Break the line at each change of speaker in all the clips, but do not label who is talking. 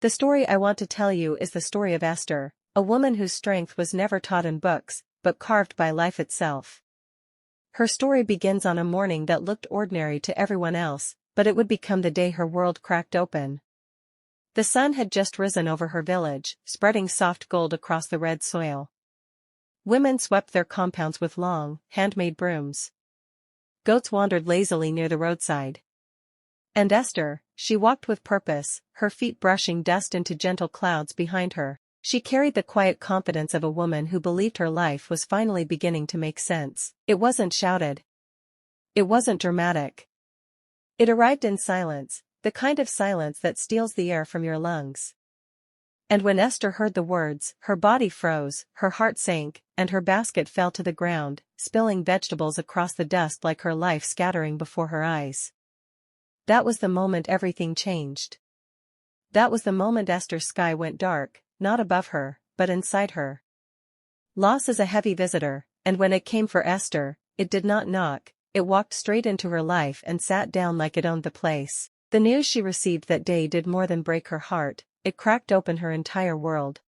The story I want to tell you is the story of Esther, a woman whose strength was never taught in books, but carved by life itself. Her story begins on a morning that looked ordinary to everyone else, but it would become the day her world cracked open. The sun had just risen over her village, spreading soft gold across the red soil. Women swept their compounds with long, handmade brooms. Goats wandered lazily near the roadside. And Esther, she walked with purpose, her feet brushing dust into gentle clouds behind her. She carried the quiet confidence of a woman who believed her life was finally beginning to make sense. It wasn't shouted. It wasn't dramatic. It arrived in silence, the kind of silence that steals the air from your lungs. And when Esther heard the words, her body froze, her heart sank, and her basket fell to the ground, spilling vegetables across the dust like her life scattering before her eyes. That was the moment everything changed. That was the moment Esther's sky went dark, not above her, but inside her. Loss is a heavy visitor, and when it came for Esther, it did not knock, it walked straight into her life and sat down like it owned the place. The news she received that day did more than break her heart, it cracked open her entire world.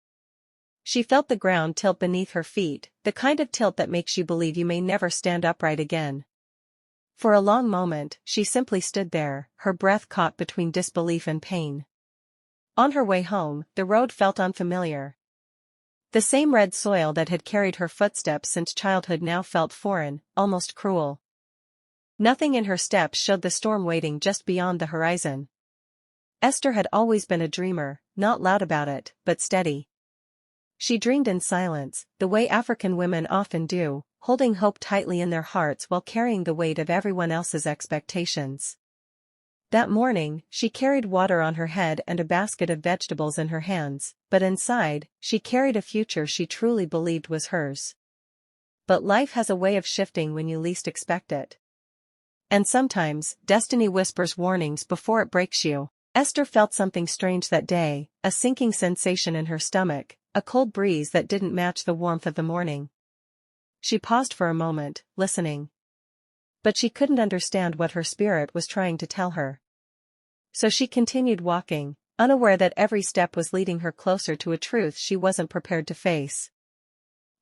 She felt the ground tilt beneath her feet, the kind of tilt that makes you believe you may never stand upright again. For a long moment, she simply stood there, her breath caught between disbelief and pain. On her way home, the road felt unfamiliar. The same red soil that had carried her footsteps since childhood now felt foreign, almost cruel. Nothing in her steps showed the storm waiting just beyond the horizon. Esther had always been a dreamer, not loud about it, but steady. She dreamed in silence, the way African women often do, holding hope tightly in their hearts while carrying the weight of everyone else's expectations. That morning, she carried water on her head and a basket of vegetables in her hands, but inside, she carried a future she truly believed was hers. But life has a way of shifting when you least expect it. And sometimes, destiny whispers warnings before it breaks you. Esther felt something strange that day, a sinking sensation in her stomach, a cold breeze that didn't match the warmth of the morning. She paused for a moment, listening. But she couldn't understand what her spirit was trying to tell her. So she continued walking, unaware that every step was leading her closer to a truth she wasn't prepared to face.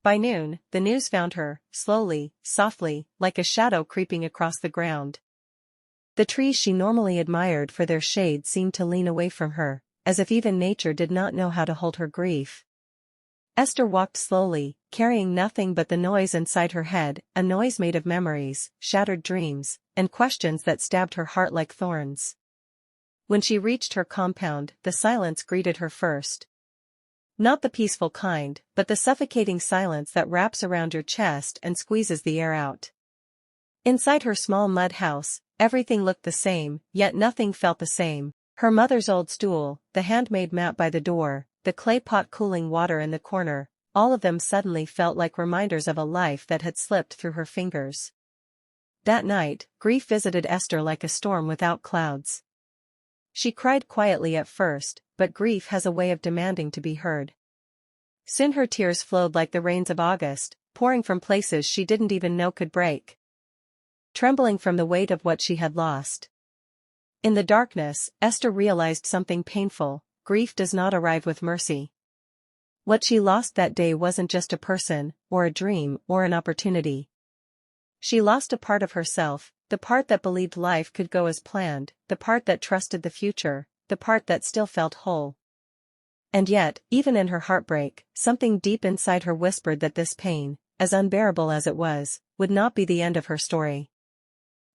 By noon, the news found her, slowly, softly, like a shadow creeping across the ground. The trees she normally admired for their shade seemed to lean away from her, as if even nature did not know how to hold her grief. Esther walked slowly, carrying nothing but the noise inside her head, a noise made of memories, shattered dreams, and questions that stabbed her heart like thorns. When she reached her compound, the silence greeted her first. Not the peaceful kind, but the suffocating silence that wraps around your chest and squeezes the air out. Inside her small mud house, everything looked the same, yet nothing felt the same. Her mother's old stool, the handmade mat by the door, the clay pot cooling water in the corner, all of them suddenly felt like reminders of a life that had slipped through her fingers. That night, grief visited Esther like a storm without clouds. She cried quietly at first, but grief has a way of demanding to be heard. Soon her tears flowed like the rains of August, pouring from places she didn't even know could break. Trembling from the weight of what she had lost. In the darkness, Esther realized something painful: grief does not arrive with mercy. What she lost that day wasn't just a person, or a dream, or an opportunity. She lost a part of herself, the part that believed life could go as planned, the part that trusted the future, the part that still felt whole. And yet, even in her heartbreak, something deep inside her whispered that this pain, as unbearable as it was, would not be the end of her story.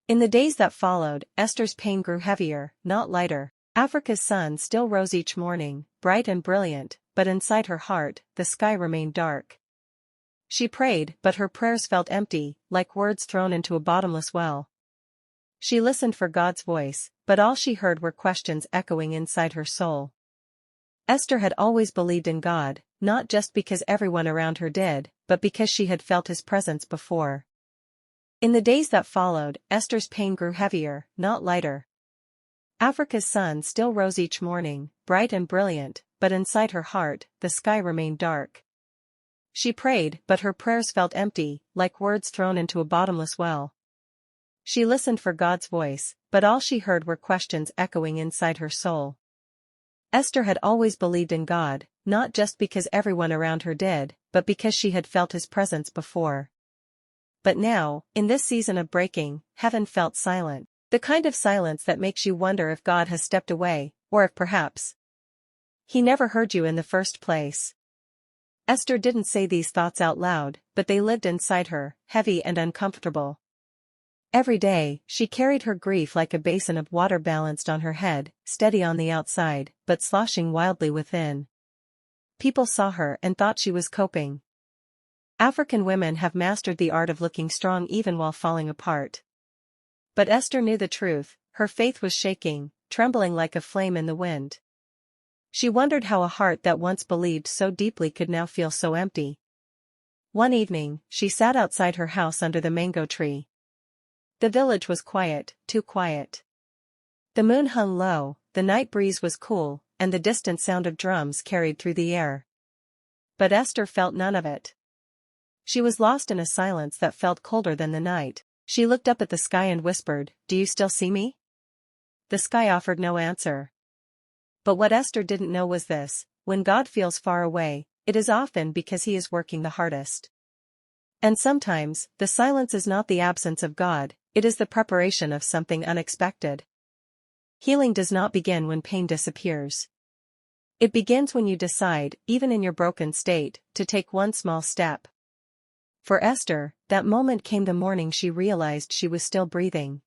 In the days that followed, Esther's pain grew heavier, not lighter. Africa's sun still rose each morning, bright and brilliant, but inside her heart, the sky remained dark. She prayed, but her prayers felt empty, like words thrown into a bottomless well. She listened for God's voice, but all she heard were questions echoing inside her soul. Esther had always believed in God, not just because everyone around her did, but because she had felt His presence before. In the days that followed, Esther's pain grew heavier, not lighter. Africa's sun still rose each morning, bright and brilliant, but inside her heart, the sky remained dark. She prayed, but her prayers felt empty, like words thrown into a bottomless well. She listened for God's voice, but all she heard were questions echoing inside her soul. Esther had always believed in God, not just because everyone around her did, but because she had felt his presence before. But now, in this season of breaking, heaven felt silent. The kind of silence that makes you wonder if God has stepped away, or if perhaps he never heard you in the first place. Esther didn't say these thoughts out loud, but they lived inside her, heavy and uncomfortable. Every day, she carried her grief like a basin of water balanced on her head, steady on the outside, but sloshing wildly within. People saw her and thought she was coping. African women have mastered the art of looking strong even while falling apart. But Esther knew the truth, her faith was shaking, trembling like a flame in the wind. She wondered how a heart that once believed so deeply could now feel so empty. One evening, she sat outside her house under the mango tree. The village was quiet, too quiet. The moon hung low, the night breeze was cool, and the distant sound of drums carried through the air. But Esther felt none of it. She was lost in a silence that felt colder than the night. She looked up at the sky and whispered, "Do you still see me?" The sky offered no answer. But what Esther didn't know was this: when God feels far away, it is often because he is working the hardest. And sometimes, the silence is not the absence of God, it is the preparation of something unexpected. Healing does not begin when pain disappears. It begins when you decide, even in your broken state, to take one small step. For Esther, that moment came the morning she realized she was still breathing.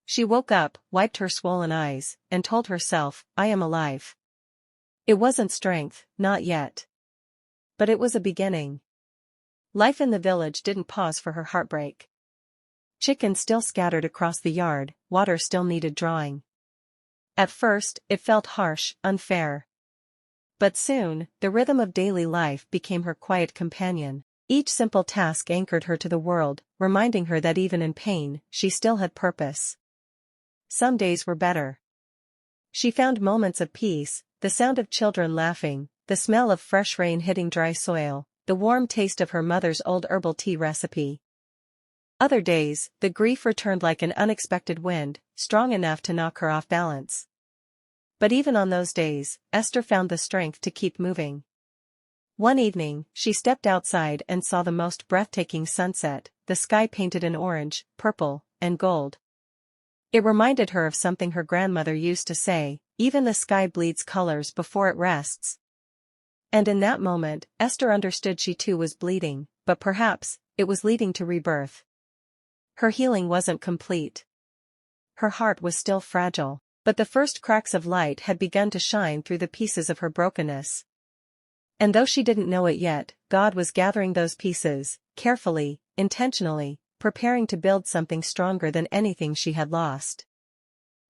She woke up, wiped her swollen eyes, and told herself, "I am alive." It wasn't strength, not yet. But it was a beginning. Life in the village didn't pause for her heartbreak. Chickens still scattered across the yard, water still needed drawing. At first, it felt harsh, unfair. But soon, the rhythm of daily life became her quiet companion. Each simple task anchored her to the world, reminding her that even in pain, she still had purpose. Some days were better. She found moments of peace, the sound of children laughing, the smell of fresh rain hitting dry soil, the warm taste of her mother's old herbal tea recipe. Other days, the grief returned like an unexpected wind, strong enough to knock her off balance. But even on those days, Esther found the strength to keep moving. One evening, she stepped outside and saw the most breathtaking sunset, the sky painted in orange, purple, and gold. It reminded her of something her grandmother used to say, "Even the sky bleeds colors before it rests." And in that moment, Esther understood she too was bleeding, but perhaps, it was leading to rebirth. Her healing wasn't complete. Her heart was still fragile, but the first cracks of light had begun to shine through the pieces of her brokenness. And though she didn't know it yet, God was gathering those pieces, carefully, intentionally, preparing to build something stronger than anything she had lost.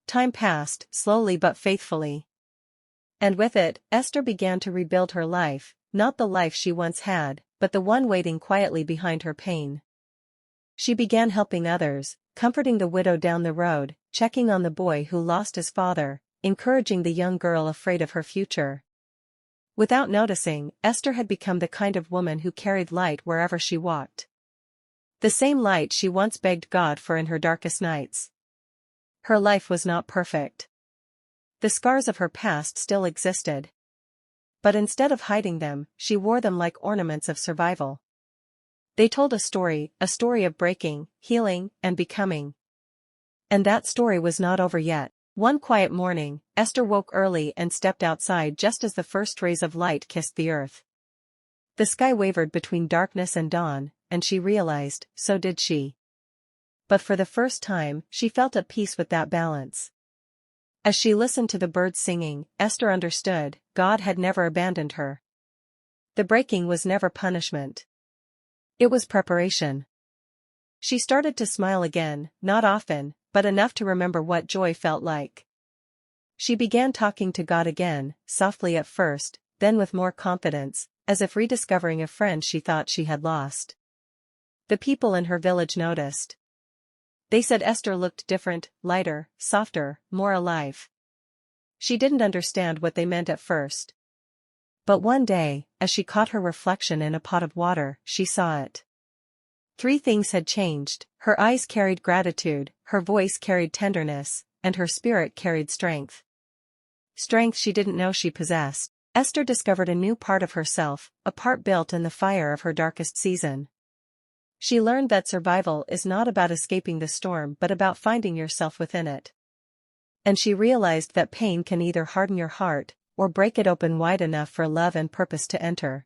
Time passed, slowly but faithfully. And with it, Esther began to rebuild her life, not the life she once had, but the one waiting quietly behind her pain. She began helping others, comforting the widow down the road, checking on the boy who lost his father, encouraging the young girl afraid of her future. Without noticing, Esther had become the kind of woman who carried light wherever she walked. The same light she once begged God for in her darkest nights. Her life was not perfect. The scars of her past still existed. But instead of hiding them, she wore them like ornaments of survival. They told a story of breaking, healing, and becoming. And that story was not over yet. One quiet morning, Esther woke early and stepped outside just as the first rays of light kissed the earth. The sky wavered between darkness and dawn, and she realized, so did she. But for the first time, she felt at peace with that balance. As she listened to the birds singing, Esther understood, God had never abandoned her. The breaking was never punishment. It was preparation. She started to smile again, not often, but enough to remember what joy felt like. She began talking to God again, softly at first, then with more confidence, as if rediscovering a friend she thought she had lost. The people in her village noticed. They said Esther looked different, lighter, softer, more alive. She didn't understand what they meant at first. But one day, as she caught her reflection in a pot of water, she saw it. 3 things had changed: her eyes carried gratitude, her voice carried tenderness, and her spirit carried strength. strength she didn't know she possessed. Esther discovered a new part of herself, a part built in the fire of her darkest season. She learned that survival is not about escaping the storm but about finding yourself within it. And she realized that pain can either harden your heart, or break it open wide enough for love and purpose to enter.